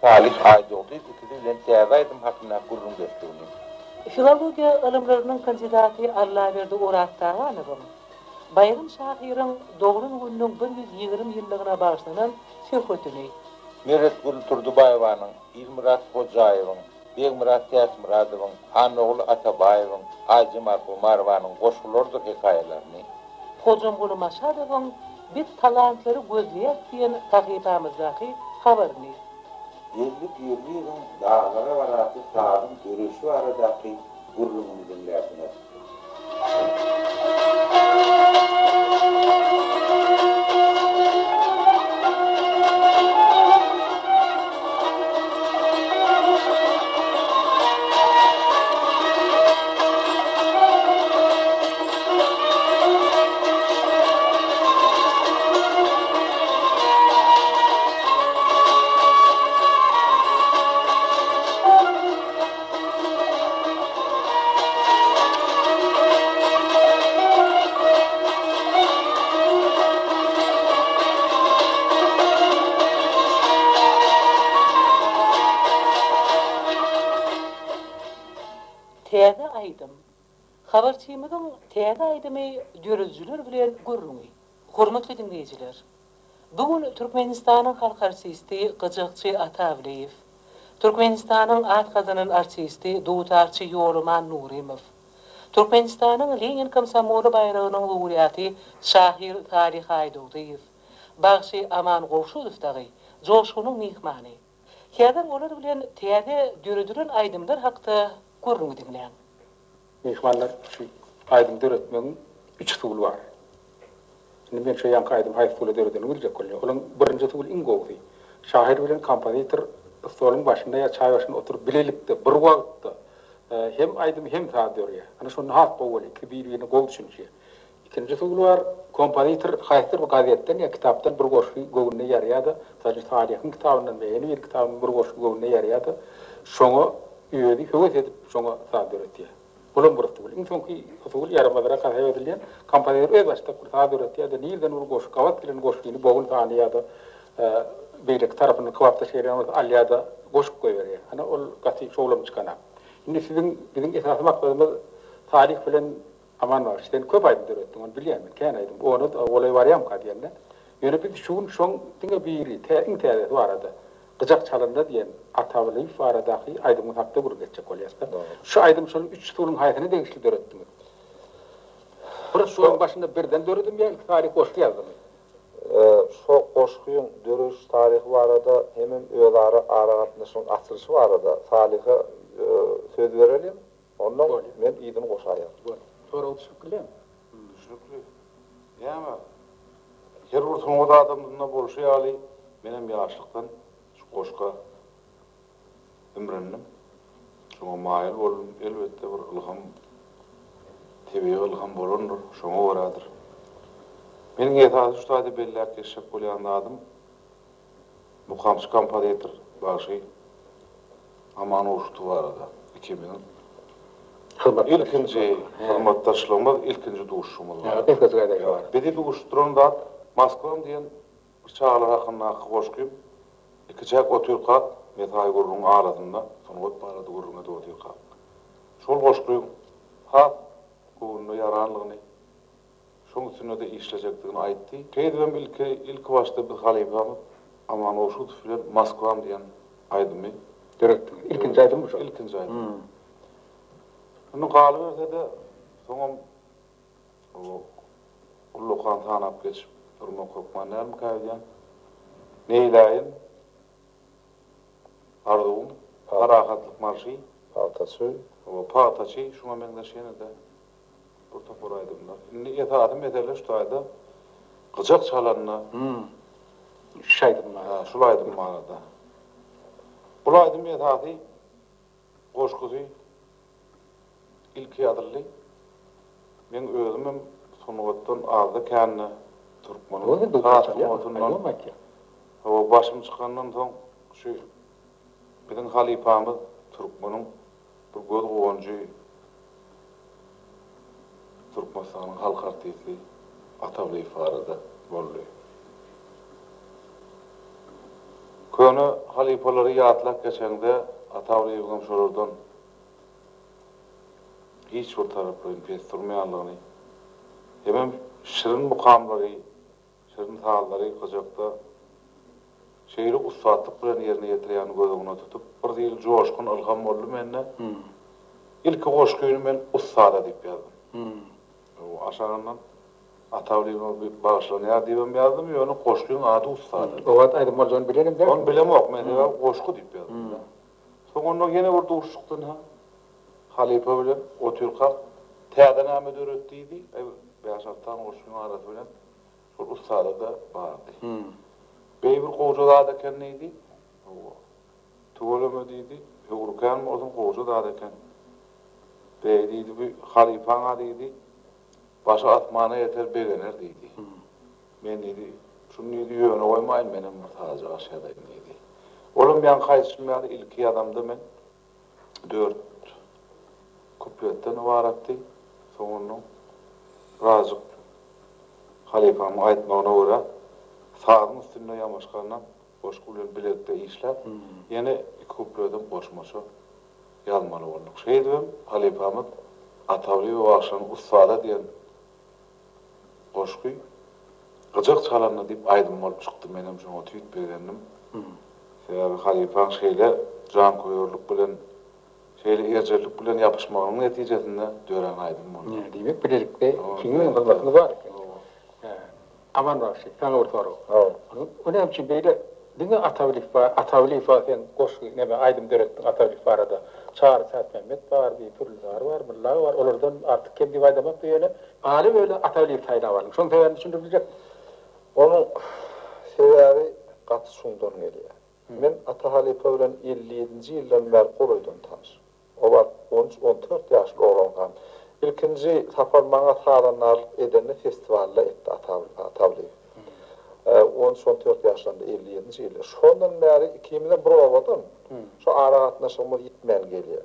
Salih Aydoğdu ikisi bilen täzeydim hakynda gurrun geçdiğini. Filologiya ilimlerinin kandidati Allaverdi Urat Tağanow. Bayram şahyryň doğrun günüň 120 ýyllygına bagşlanan söhbetini Meret Gül Turdubaýewanyň, İlmurat Hojaýewiň, Begmurat Täsmuradowyň, Anogul Atabaýewiň, Haji Marwanyň goşgulardyr hekaýelerini. Hocam Gulu Maşadowyň bir talantlary gözleýär diýen tahypamyzdaky habaryny. Ellik ýyllyň dağlara barasy saýyň görüşi aradaky gurruny dinläýärler. Täze aýdym. Habarçymyzyň täze aýdymy görüjüler bilen gurruny. Hormatly dinleýijiler. Bugün Türkmenistanyň halk artisti Gyjykçy Atawliýew, Türkmenistanyň atgazynyň artisti Dutarçy Ýoluman Nurimow, Türkmenistanyň Lenin komsomoly bayragynyň laureaty Şahyr Salih Aydoğduýew, Bagşy Aman Gowşulowdagy joşgunyň mihmany. Häzir olar bilen täze görüjülen aýdymlar hakda gurruny dinleýän. Mihmanlar şu aydın döretmenin 3 tuğul var. Şimdi ben şu yankı aydın hayf tuğulu döretmenin bilecek kolluyor. Onun birinci tuğul ingoğdu. Şahir bilen kompanitor stolun başında ya çay başında oturup bilelikte, bir vakitte hem aydım hem ta diyor ya. Hani şunun hat boğulu, kibir yeni gol düşünce. İkinci tuğul var, kompanitor hayftir bu gazetten ya kitaptan bir goşu goğunne yarıyadı. Sadece tarihin kitabından ve yeni bir kitabın bir goşu goğunne yarıyadı. Şonu üyedi, hüvet edip şonu ta diyor ya. Bulan burası bul. İnsanki usul yaramalara kadar edilen kampanyalar öz başta kurtar öğretiyor da nilden ur goş kavat bilen goş yeni boğul taniya da beylik tarafının kavapta şehirlerimiz alyada goş koyuyor. Hani ol katı şoğlam çıkana. Şimdi bizim esas maksadımız tarih bilen aman var. İşte köp aydın öğrettim. Onu biliyorum ben. Kendi aydım. Onu olay var ya mı kadiyenler. Yöne bir şun dinge biri te var arada. Gıcak çalında diyen Atawliýew aradaki aydımın hakta buru geçecek olyaslar. Şu aydym şunun 3 tuğulun hayatını değişti döretdim. Burası şunun başında birden döretdim ya ilk tarih koşku yazdım. Şu koşkuyun dörüş tarihi var arada hemen öýleri aragatnaşyň açılışı var arada. Salih'e söz verelim. Ondan men ýygyny goşaýar. Sonra teşekkürler. Teşekkür. Ýa-ma her bir soňda adamdyna bolşaýaly menem ýaşlykdan goşka ömrünüm. Şoňa maýyl bolum, elbetde bir ilham, tebiý ilham bolandyr, şoňa baradyr. Meniň ýetagy şu taýda belläp geçip bolýan adym mukamçy kompanitor Bagşy Aman Uştu barada 2000 ilkinji hormatdaşlygymyz, ilkinji duşuşymyz bar. Bedi duşuşduranda Moskwa diýen bir çağlar hakynda goşkyp iki çak otyrka metay gurrun arasında soňra barada gurruna da otyrka. Şol goşkyp ha gurrunu yaranlygyny şoň üçin de işlejekdigini aýtdy. Keýdem ilk başda bir halypam Aman Uşut bilen Moskwa diýen aýdymy Döretdim. İlkinji aydym bu. İlkinji aydym. Onu galyp ede soňam o ulluqan tanap geçip durma kokmanlarym kaýdyan. Neýläýin? Arduň, parahatlyk marşy, paltaçy, o paltaçy şoňa meňde şeňde bir topar aýdymlar. Indi ýetadym ederler şu taýda gyjak çalanna. Şaýdym Ha, şol aýdym manada. Bu aýdym ýetady goşguzy ilk ýadyrly. Men özümem soňgatdan azda känni Türkmeniň o başym çykandan soň şu bizim halypamyz Türkmeniň bir göz goňjy Türkmenistanyň halk artisti Atawliýew arada boldy. Köni halifalary ýatlap geçende Atawly ýygam şolardan hiç bir tarapyň pes durmaýanlygyny hemem şirin mukamlary, şirin hallary gyjakda şeýle ustatlyk bilen ýerine ýetirýän gözüňe tutup bir diýil joşkun ilham boldy mende. İlk goşgyny men ustada diýip ýazdım. O aşağından Atawly başlanýar diýip ýazdım, ýöne goşgyň ady ustada. O wagt aýdym bolýan bilenim de. Onu bilemok, men goşgu diýip ýazdım. Soňra ýene bir duşukdan halife bilen oturkak täze näme öğretdiýdi, beýasatdan goşgyň arasy bilen şol ustada da bardy. Beýbir gowjada eken neydi? Tuwalama diýdi, hurkan bolsun gowjada eken. Beýdi bu halifaňa diýdi, başa atmana yeter begener diýdi. Men diýdi, şunu diýdi ýöne goýmaýyn menem taza aşağıdaýym diýdi. Olum ben kaysımyar ilki adamda men 4 kupletten varatdy. Soňra razık halifam aýtmagyna görä sağın üstünde ýamaşkandan goşgu bilen biletde işläp ýene 2 kupletten goşmaşa ýalmaly boldyk. Şeýdem halifamy Atawly we Waşan ustada diýen goşgy gyjak çalandy diýip aýdym bolup çykdy. Menem şoňa tüýt bergendim. Sebäbi halifaň şeýle jan koýurluk bilen şeýle erjerlik bilen ýapyşmagynyň netijesinde dören aýdym boldy. Diýmek bilelikde kiňe baglatyny bar. Aman başy, sana bir soru. Önem ki beýle diňe Atawly ifaden goşgy näme aýdym döretdi Atawly barada. Çağrı Sat Mehmet bar, bir türlüler var, mırlar var. Olardan artık kim diýip aýdamak diýene, aly böyle Atawly taýlap alyn. Şoň täwäni düşündirilýek. Onun sebäbi gaty şundan gelýär. Men Atawly bilen 57-nji ýyldan bäri golaýdan tanış. O wagt 13-14 ýaşly olangan. İlkinji taparmaňa taranlar edende festivalda etdi Atawly. 13-14 ýaşlarynda 57-nji ýylda. Şondan bäri 2000-de prowadan şu ara gatnaşymy ýitmän gelýär.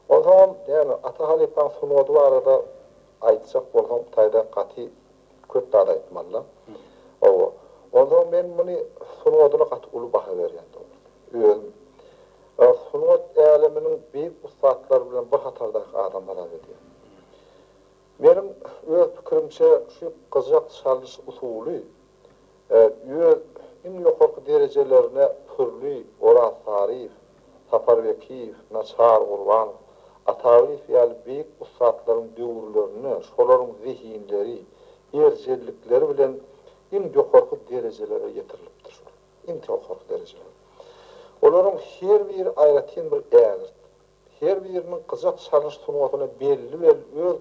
Ondan ýani Atawly bilen sunody barada aýtjak bolgan taýda gaty köp dara aýtmalar. Ondan men muny sunodyna gaty uly baha berýändim. Sunod äleminiň beýik ustatlar bilen bir hatardaky adamlar edi. Benim öz pikirimçe şu gyjak çalyş usuly iň ýokarky derejelerine türli Oraz Sarif, Saparbekiýew, Naçar Gurban, Atawly ýaly beýik ustatlaryň döwürlerini, şolaryň zihinleri, erjellikleri bilen iň ýokarky derejelere getirilipdir. Iň ýokarky derejeler. Olaryň her bir aýratyn bir ägirt. Her birinin gyjak çalyş sunuwatyna belli öz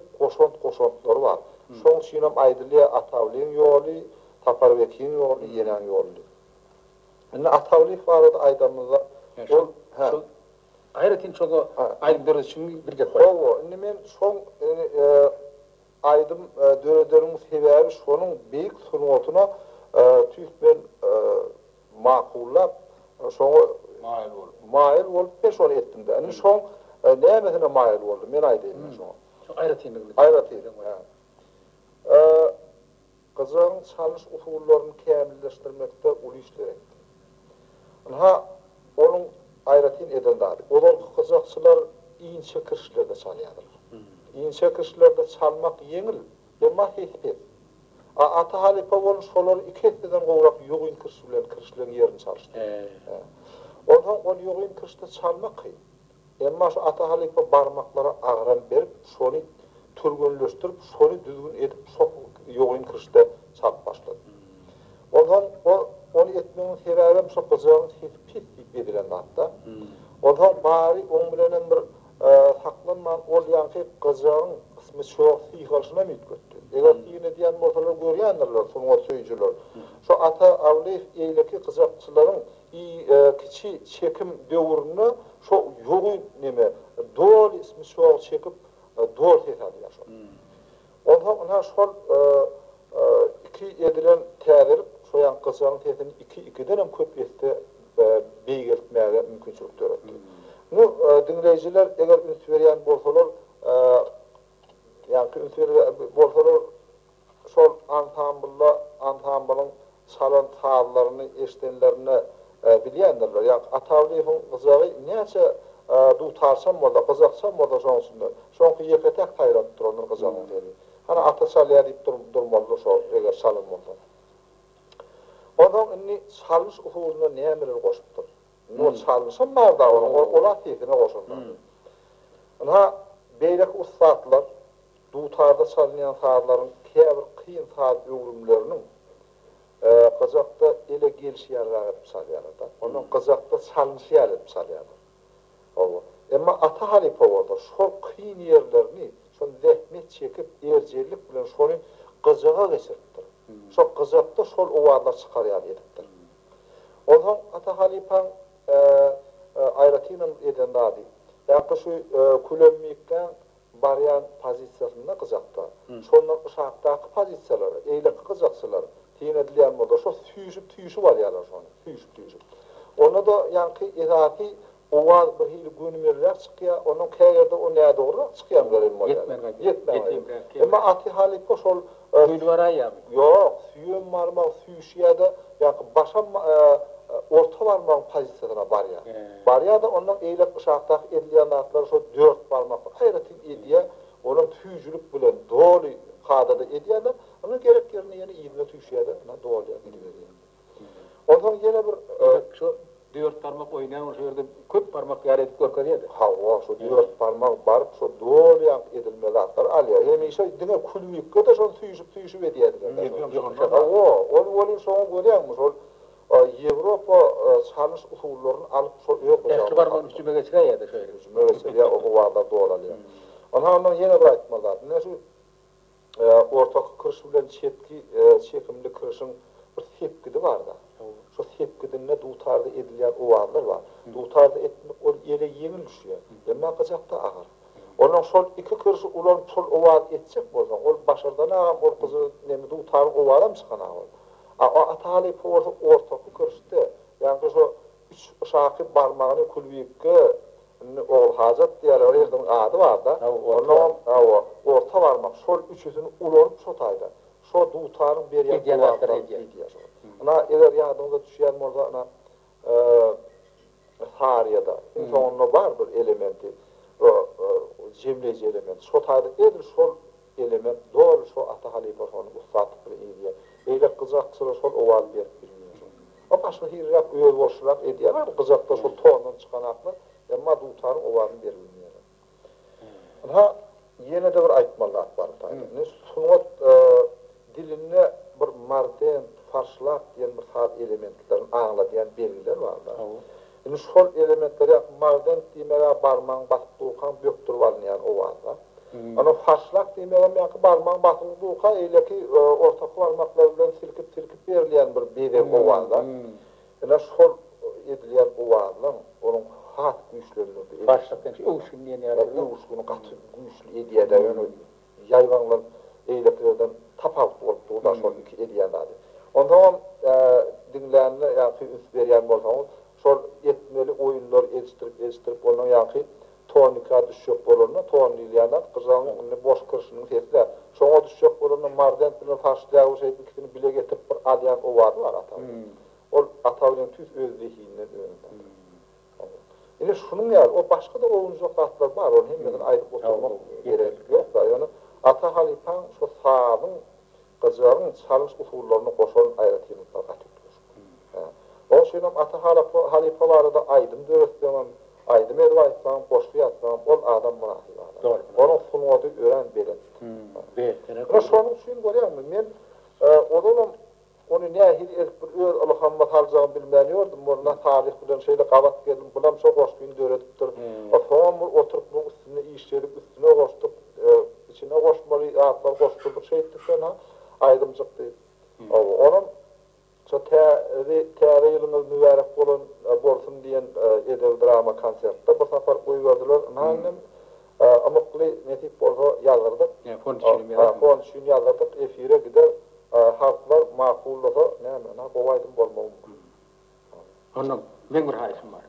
goşantlary bar. Şoň üçin hem aýdylýar Atawlyň ýoly, Saparbekiýeň ýoly, ýenen ýoly. Indi Atawly barada aýdamyzda ol aýratyn çoga aýdyp döretişiň bir gep bar. Indi men şoň aýdym dörederiň sebäbi şonuň beýik sunuwatyna tüýtmen maqullap şoňa maýil bolup peşon etdim de. Indi şoň nämetine maýil boldy? Men aýdym şoňa. Aýratyn. Gyjak çalyş usullaryny kämilleşdirmekde uly işlerekdi. Onun aýratyn edendädi. Olar gyjakçylar iňçe kirşlerde çalýardylar. İňçe kirşlerde çalmak ýeňil, emma hepet. Atawly bolup şolary iki etden gowrak ýogyn kirşi bilen kirşilen ýerini çalyşdy. Ondan ol ýogyn kirşde çalmak kyn. Emma şu Atawly barmaklara agran berip, şonu türgünleşdirip, şonu düzgün edip, şok ýogyn kirşde çalyp başlady. Ondan onu etmenin sebäbi şu gyjagyň hepet diýip edilen hatda. Ondan bari oň bilen bir saklanman ol ýanky gyjagyň ismi çok syýgalşyna mitgetdi. Eger ýene diýen bolsalar görýändirler, şoňa söýjüler. Şu Atawly eýleki gyjakçylaryň kiçi çekim döwrüne şu ýogyn neme dol ismi çok çekip dol tesadýar şo. Ondan şol iki edilen täzir şoyan gyjagyň tesini 2-2den hem köp etse beýgertmäge mümkinçilik töretdi. Dinleyijiler eger üns berýän bolsalar ýa-ni üns bolsalar şol ansamblyň çalan taýlaryny eşdenlerine bilýändirler. Ýa Atawlyň gyzagy näçe dutarsam bolda, gyzaksam bolda şonusunda. Şonky ýeketek taýrap duranlar gyzagyň dedi. Hana ata salýar diýip durmaly şo eger salym bolsa. Ondan inni salmış uhulyna nämeler goşupdyr. O salmışam barda, ola tekine goşuldy. Ana beýleki ustatlar dutarda salýan saatlaryň käbir kıyın saat öwrümleriniň Qazaqda ele gelişýärler salýarlar. Onun Qazaqda salmışýar salýarlar. Emma ata halipowarda şol kıyın ýerlerini, şol zähmet çekip erjerlik bilen şonu Qazağa geçiripdir. Şol Qazaqda şol owarlar çykarýar edipdir. Ondan ata halipan aýratynyň edendadi. Ýa-da şu kulemmikden baryan pozisiýasynda Qazaqda. Şondan uşakdaky pozisiýalary, eýleki Qazaqçylar tiýnedilýän bolsa, şo tüýüşi bar ýalar şonu, tüýüşip. Onda da ýanky edaty owaz bir hili günümerler çykýar, onun käýerde o näde dogry çykýar görünmeli. Yetmän. Emma aty halypda şol Gülwaraýa. Ýok, süýen marmak süýüşýärde, ýa-da başa orta barmak pozisiýasyna barýar. Barýar da ondan eýlek uşakdaky edilýän atlar şo 4 barmak haýraty edýär, onun tüýjülük bilen doly qadada edýärler, onun gereklerini ýene ýygyna tüýşýärler, doly edýär. Ondan ýene bir şu 4 barmak oýnayan o ýerde köp barmak ýar edip görkezýärdi. Şu 4 barmak barıp şu doly edilmeli atlar alýar. Hemişe diňe kulwikde de şol tüýşüp edýärdiler. Ol şoň görýärmiz, ol Ýewropa çalış usullaryny alyp şol ýoklar. Barmak üstüme geçirýärdi şeýle. Mesela o wagda dolanýar. Ondan ýene bir aýtmalar. Näçe ortak kırış bilen çekimli kırışın bir sepkidi var da. Şu sepkidinle dutarda edilýän owarlar var. Dutarda etmek ol ýere ýeňil düşýär. Emma Qazaqda agar. Onun şol iki kırışı ulan şol owar etjek bolsa, ol başardan agam ol gyzy näme dutarın owaram çykan agam. Ataly porta ortak kırışda, ýani şu 3 uşaky barmagyny kulwikge ol hazat diýerler, ýerden ady bar da. Ondan orta barmak şol üçüsini ulanyp şotayda. Şo dutarın berýän owarlar edýär. Ana eger ýadyňyza düşýän bolsa, ana Sariýada sonuna bar bir elementi, jemleji element. Şotayda edil şol element dol şo ata halipasyny ustatlyk bilen edýär. Eýle Qazaqçylar şol owal berip bilýär. O başga hirrak öýe boşluk edýärler, Qazaqda şol toňdan çykan aklar, emma dutarın owalyny berilmeýär. Ana ýene de bir aýtmalar bar taýda. Sunat diline bir marden, farşlak diýen bir saat elementlerini aňladýan belgiler bar da. Indi şol elementleri marden diýmeli barmaň basyp dukan böktür bolýan owazda. Ana farşlak diýmeli ýa-da barmaň basyp dukan eýleki ortak barmaklar bilen silkip berilýän bir bedel owazda. Ina şol edilýän owazlar onun hat güýçlerini Başlakdan öwüşün ýene öwüşüni gaty güýçli edýär da ýöne ýaývanlar eýleklerden tapap bolup da şol iki edýär da. Ondan dinlänle ýa-da üst berýän bolsa, şol etmeli oýunlar elçtirip onu ýa-da tonika düşýük bolanda, tonilýanlar gyzagyň boş kyrşynyň tesle. Şoňa düşýük bolanda marden bilen farşlaýy şeýle ikisini bile getip bir alýan owar bar ata. Ol atawyň tüz özlehinden öňde. Ine şunun ýa, o başga da oňjak atlar bar, onu hemmeden aýdyp oturmak gerek ýok da. Ýani ata halipan şu sahabyň Qazagyň çalış usullaryny goşan aýratýanlar atypdyr. O şeýle ata halipalara da aýdym döretdim, aýdym erwaýsam, boşlaýatsam, ol adam murahy bar. Onun sunuwady ören beren. Beýle. Şonuň üçin görýärmi? Men odanam onu nähil bir öz Alhammat haljagyny bilmänýordum. Onda taryh bilen şeýle gabat geldim. Bulam şo goşgyny döretipdir. Otam oturup bu üstüne işlerip üstüne goşdyk. İçine goşmaly atlar goşdurdyk şeýle sana aýdymjyk diýip. Onun şo täze ýylyňyz mübarek bolsun diýen edeb drama konsertde bu safar goýberdiler. Näme amykly netip bolsa ýazgyrdyk. Fon şunu ýazgyrdyk, efire gider. Halklar makullasa näme, gowaýdym bolmagy. Ondan men bir haýsym bar.